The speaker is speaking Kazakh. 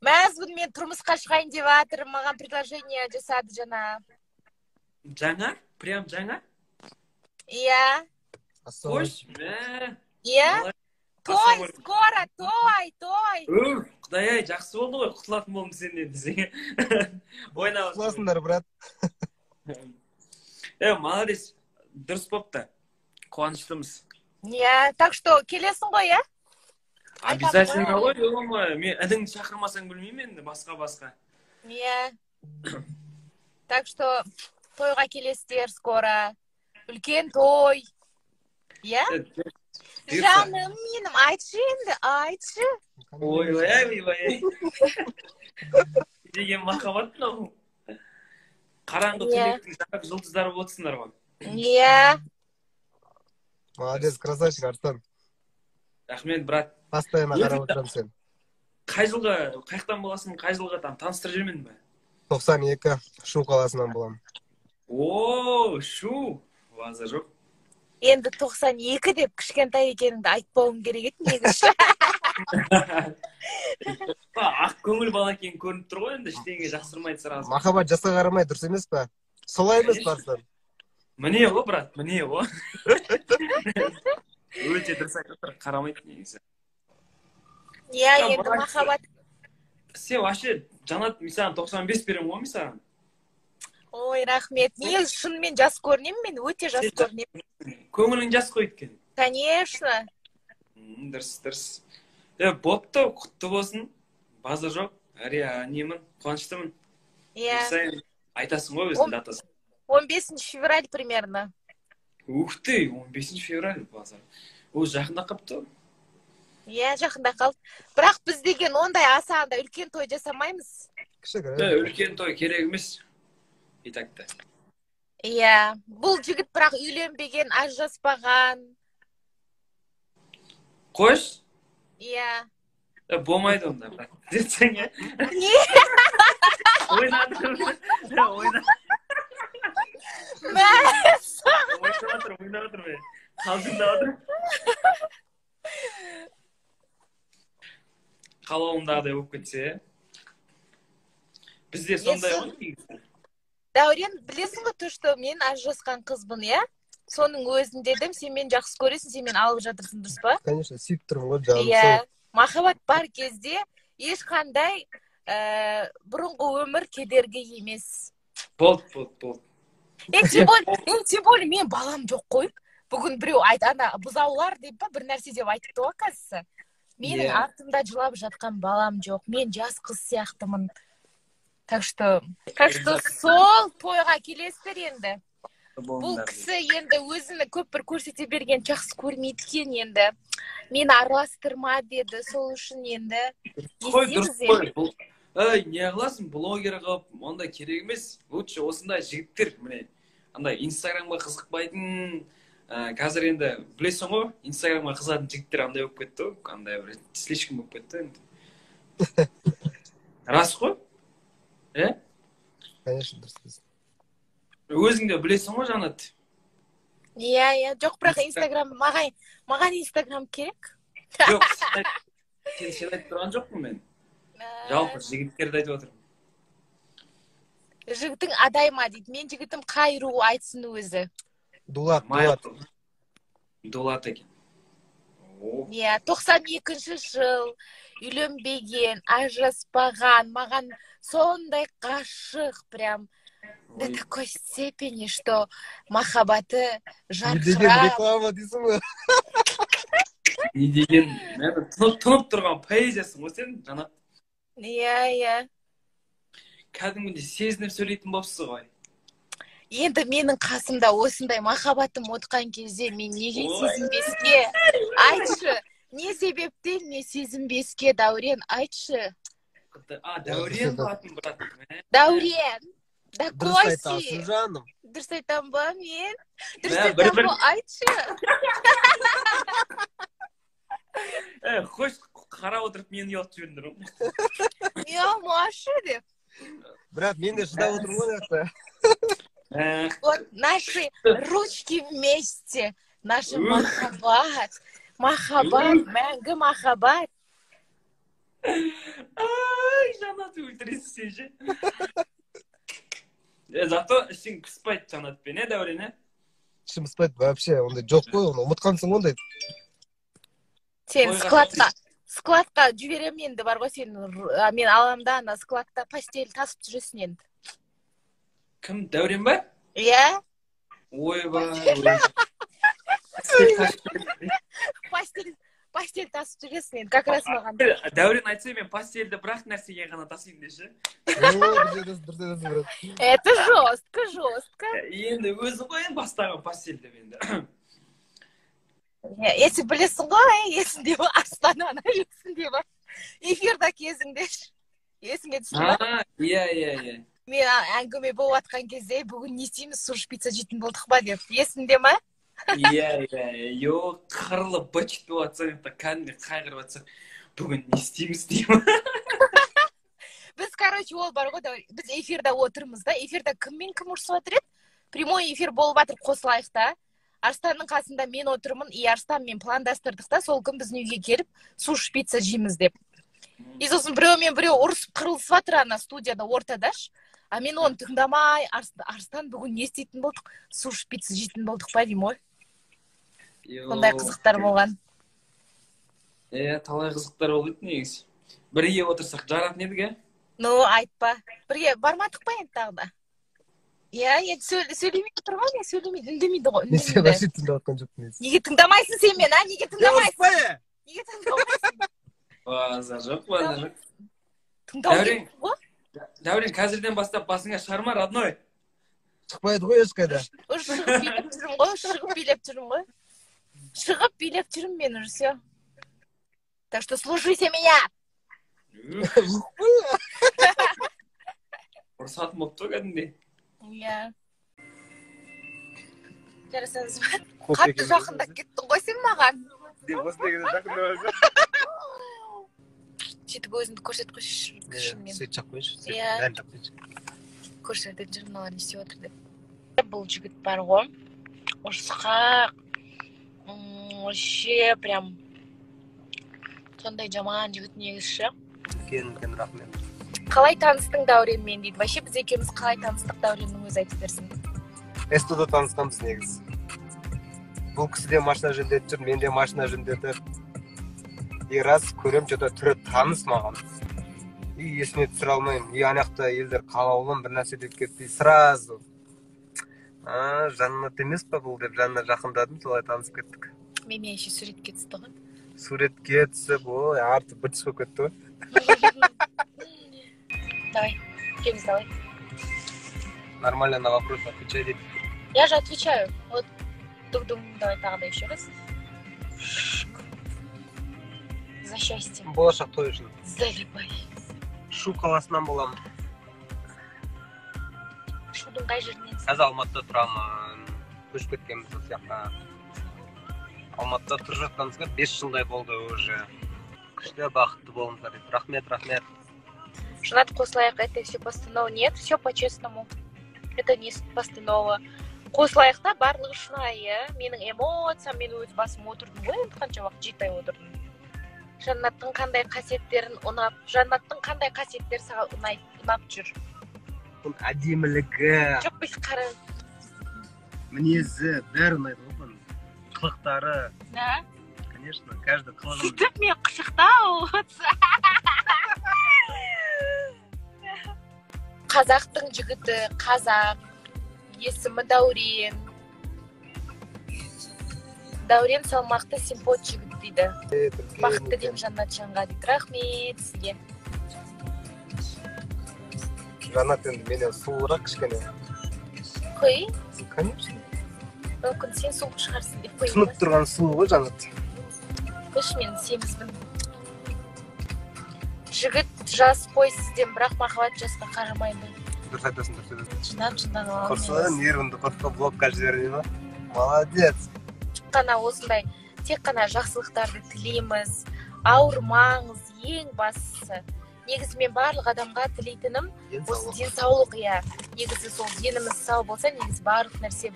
Мәзбін мен тұрмысқа шығайын деп жатырмын, маған предложение жасады жаңа. Жаңа? Прям жаңа? Иә. Қош, Иә? Той, скоро, той. Құдай-ай, жақсы болды ғой, құтылатын болдым сенен десең. Ойнап Құтыласыңдар, брат. Молодец, дұрыс болыпты. Қуаныштымыз. Иә, так что келесің ғой, иә? Обязательно ғой, мен ініңді шақырмасаң білмеймін енді, басқа. Иә. Так что тойға келесіздер скоро. Үлкен той. Иә? Жаным менім, айтшы енді, айтшы. Ой. Деген махаббат мынау. Қараңғы түнектің жарық жұлдыздары болсындар ғой. Иә. Молодец, красавчик, Арстан. Рахмет, брат. Постоянно қарап отырамын сен. Қай жылға, қаяқтан боласың, қай жылға таныстырып жүрмедің бе? 92, Шу қаласынан боламын. О, Шу. Ваза жоқ. Енді 92 деп кішкентай екеніңді айтпауым керек еді негізі. Ақ көңіл бала екен көрініп тұр ғой, енді ештеңе жасырмайды сразу. Махаббат жасқа қарамай дұрыс емес па? Солай емес па, Арстан? Міне ғой, брат, міне ғой. Өте дұрыс айтып тұр, қарамайды негізі. Иә, енді махаббат. Сен вообще Жанат, мен саған 95 беремін ғой, мен саған. Ой, рахмет. Негізі шынымен жас көрінемін, мен өте жас көрінемін. Көңілің жас қой еткен. Конечно. Дұрыс. Бопты, құтты болсын. База жоқ. Немін, қуаныштымын. Иә. Айтасың ғой өзің датасын. 15 февраль примерно. Ух ты, 15 февраль база. Ол жақында қапты. Иә, жақында қалды. Бірақ біз деген ондай аса анда үлкен той жасамаймыз. Үлкен той керек емес. И так-то. Иә, бұл жігіт бірақ үйленбеген, ажыраспаған. Қош? Иә. Болмайды онда, брат. Десең, е? Не? Ойнадыр. Ойнадыр бе? Қалжыңдадыр. Қалауымдағыдай болып кетсе. Бізде сондай ғой. Дәурен, білесің ғой, то, что мен ажырасқан қызбын, иә? Соның өзін дедім, сен мен жақсы көресің, сен мен алып жатырсың, дұрыс па? Конечно, сүйіп тұрмын ғой, жаным. Иә, махаббат бар кезде ешқандай бұрынғы өмір кедергі емес. Болды. Тем более мен балам жоқ қойып, бүгін біреу ана бұзаулар деп па, бір нәрсе деп айтыпты ғой, қазір. Менің артымда жылап жатқан балам жоқ, мен жас қыз сияқтымын. Так что сол тойға келесіздер енді. Бұл кісі енді өзіні көп бір көрсете берген жақсы көрмейді екен енді. Мені араластырма деді, сол үшін енді. Қой, дұрыс қой. Не қыласың, блогер қылып, онда керек емес. Лучше осындай жігіттер, міне, андай инстаграмға қызықпайтын, қазір енді білесің ғой, инстаграмға қызығатын жігіттер андай болып кетті, андай бір слишком болып кетті енді. Рас қой? Конечно, дұрыс. Өзіңде білесің ғой, Жанат? Иә, жоқ, бірақ инстаграм, маған инстаграм керек? Жоқ, сен айтып тұрған жоқпын мен. Жалпы жігіттерді айтып отырмын. Жігітің адай ма дейді, мен жігітім қайру айтсын өзі. Дулат. Дулат екен. Иә, 92-ші жыл, үйленбеген, ажыраспаған, маған сондай ғашық, прям до такой степени, что махаббаты жарқырап. Не деген реклама дейсің бе? Не деген, тұнып тұрған поэзиясың ғой сен, Жанат? Иә. Кәдімгідей сезініп сөйлейтін болыпсыз ғой. Енді менің қасымда осындай махаббатым отқан кезде мен неге сезінбеске? Айтшы, не себептен не сезінбеске, Дәурен, айтшы. Дәурен батын, брат. Дәурен. Да Дұрыс айтасың, жаным. Дұрыс айтам ба мен? Дұрыс айтам ба, айтшы. Қош, қарап отырып мені ұялтып жібердіңдер ғой. Ұялмашы деп. Брат, мен де шыдап отырмын ғой жақта. Вот наши ручки вместе, наша махаббат, мәңгі махаббат. өлтіресің сен ше. Зато ішің піспайды жанатпен, Дәурен, Ішім піспайды вообще, ондай жоқ қой, оны ұмытқансың ондай. Сен складқа жіберем енді бар ғой, сен мен аламын да, ана складта постель тасып жүресің енді. Кім, Дәурен ба? Иә. Ойбай. Постель тасып жүресің енді, как раз маған. Дәурен айтса, мен постельді бірақ нәрсеге ғана тасайын деші. Это жестко. Енді өзің ғой, енді бастаған постельді енді. Если білесің ғой, есіңде ба, Астананы есіңде ба? Эфирда кезіңде есіңе түсті ба? Иә. Мен әңгіме болып атқан кезде, бүгін не істейміз, суши пицца жейтін болдық ба деп. Есіңде ма? Иә, йо, қырлы бычыт болып атсаң, кәдімгі қайғырып атсаң, бүгін не істейміз деймін. Біз, короче, ол бар ғой, біз эфирда отырмыз да, эфирда кіммен кім ұрсып жатыр еді? Прямой эфир болып жатыр, қосылайық та. Арыстанның қасында мен отырмын, и Арыстан мен пландастырдық та, сол күн біздің үйге келіп, суши пицца жейміз деп. И сосын біреу ұрысып қырылысып жатыр ана студияда ортадаш. А мен оны тыңдамай, Арыстан бүгін не істейтін болдық? Суши пицца жейтін болдық па деймін ғой. Сондай қызықтар болған. Талай қызықтар болды негізі. Бірге отырсақ жаратын едік, Ну, айтпа. Бірге бармадық па енді тағы да? Иә, сөйлемей тұр ғой, мен сөйлемейді, үндемейді ғой. Мен сен вообще тыңдап жатқан жоқпын негізі. Неге тыңдамайсың сен мен, неге тыңдамайсың? Неге тыңдамайсың? Базар жоқ. Тыңдау ғой? Дәурен, қазірден бастап басыңа шығарма, родной. Шықпайды ғой ешқайда. Шығып билеп жүрмін мен уже все. Так что слушайся меня. Ұрсатын болып тұр кәдімде. Иә. Жарасаңыз ба? Қатты жақындап кеттің ғой сен маған. Осы дегенде жақындап Сөйтіп өзіңді көрсет қойшы. Сөйт жақ қойшы. Иә. Көрсетіп жүр, мыналар не істеп отыр деп. Бұл жігіт бар ғой. Ұрысқақ. Вообще прям сондай жаман жігіт негізші. Үлкен рахмет. Қалай таныстың Дәуренмен дейді. Вообще біз екеуміз қалай таныстық, Дәуреннің өзі айтып берсін. Эстуда танысқанбыз негізі. Бұл кісі де машина жөндетіп жүр, мен де машина жөндетіп. И раз көрем, что-то түрі таныс маған. И есіме түсіре алмаймын. И анақта елдер қалаулым бір нәрсе деп кетті. Сразу. Жаннат емес па бұл деп жанына жақындадым, солай танысып кеттік. Мен еще суретке түсті ғой. Суретке түсіп, арты бытыс болып кетті ғой. Давай, кеміз давай. Нормально на вопрос отвечай дейді. Я же отвечаю. Вот, дух-дум, давай тағы да еще раз. За счастье. Болашақ той үшін. Залипай. Шу қаласынан боламын. Шудың қай жерінен? Қазір Алматыда тұрамын. Көшіп кеткенбіз сол сияқты. Алматыда тұрып жатқанымызға 5 жылдай болды уже. Күшті бақытты болыңыздар дейді. Рахмет. Жанат, қосылайық, это все постанова. Нет, все по-честному. Это не постанова. Қосылайықта барлығы шынайы. Менің эмоциям, мен өз басым отырдым ғой, енді қанша уақыт 7 ай отырдым. Жаннаттың қандай қасиеттерін ұнап, Жаннаттың қандай қасиеттері саған ұнап жүр? Әдемілігі. Жоқ, біз қара. Мінезі, бәрі ұнайды ғой. Қылықтары. Да? Конечно, каждый қылығын. Сөйтіп мен қышықтау. Қазақтың жігіті, қазақ, есімі Дәурен. Дәурен салмақты симпот жігіт дейді. Бақытты деймін Жаннатжанға дейді. Рахмет сізге. Жанат енді менен сұлуырақ кішкене. Қой? Конечно. Мүмкін сен сұлу шығарсың деп қойын. Тұнып тұрған сұлу ғой Жанат. Қойшы, мен семізбін. Жігіт жас қой сізден, бірақ махаббат жасқа қарамайды. Дұрыс айтасың. Шындан аламын. Құрсын, нервіңді қорқып блокқа жібермей ма? Молодец. Қана осындай, тек қана жақсылықтарды тілейміз. Ауырмаңыз, ең бастысы. Негізі мен барлық адамға тілейтінім осы денсаулық, иә. Негізі сол деніміз сау болса, негізі барлық нәрсе